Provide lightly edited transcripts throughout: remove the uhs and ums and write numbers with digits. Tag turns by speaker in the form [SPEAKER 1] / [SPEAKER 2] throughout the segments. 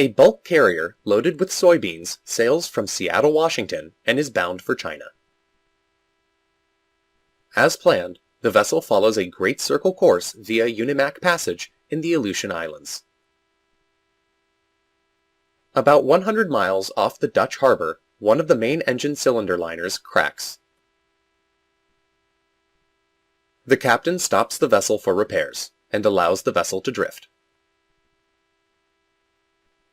[SPEAKER 1] A bulk carrier loaded with soybeans sails from Seattle, Washington, and is bound for China. As planned, the vessel follows a Great Circle course via Unimak Passage in the Aleutian Islands. About 100 miles off the Dutch harbor, one of the main engine cylinder liners cracks. The captain stops the vessel for repairs and allows the vessel to drift.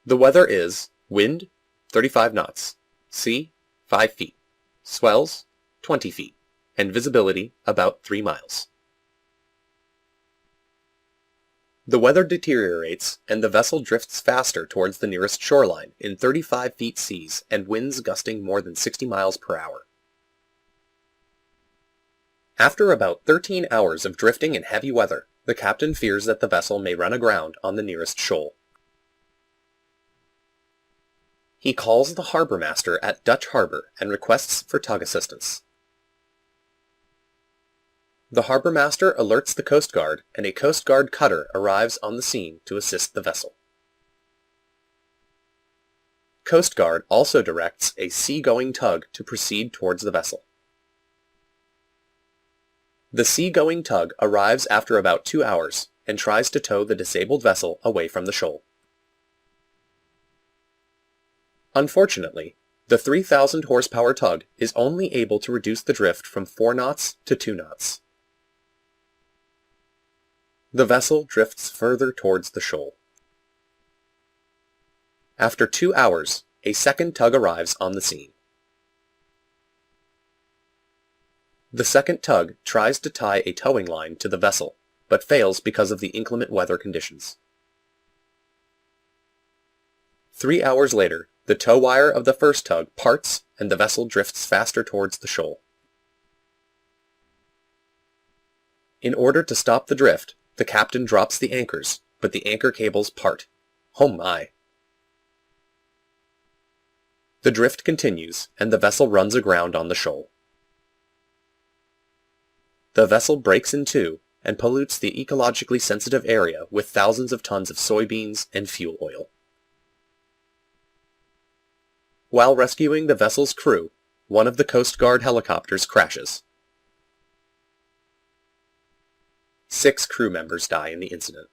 [SPEAKER 1] The weather is wind 35 knots, sea 5 feet, swells 20 feet, and visibility about 3 miles. The weather deteriorates and the vessel drifts faster towards the nearest shoreline in 35 feet seas and winds gusting more than 60 miles per hour. After about 13 hours of drifting in heavy weather, the captain fears that the vessel may run aground on the nearest shoal. He calls the harbor master at Dutch Harbor and requests for tug assistance. The harbor master alerts the Coast Guard, and a Coast Guard cutter arrives on the scene to assist the vessel. Coast Guard also directs a sea-going tug to proceed towards the vessel. The sea-going tug arrives after about 2 hours and tries to tow the disabled vessel away from the shoal. Unfortunately, the 3,000 horsepower tug is only able to reduce the drift from 4 knots to 2 knots. The vessel drifts further towards the shoal. After 2 hours, a second tug arrives on the scene. The second tug tries to tie a towing line to the vessel, but fails because of the inclement weather conditions. 3 hours later, the tow wire of the first tug parts and the vessel drifts faster towards the shoal. In order to stop the drift, the captain drops the anchors, but the anchor cables part. Oh my! The drift continues, and the vessel runs aground on the shoal. The vessel breaks in two and pollutes the ecologically sensitive area with thousands of tons of soybeans and fuel oil. While rescuing the vessel's crew, one of the Coast Guard helicopters crashes. 6 crew members die in the incident.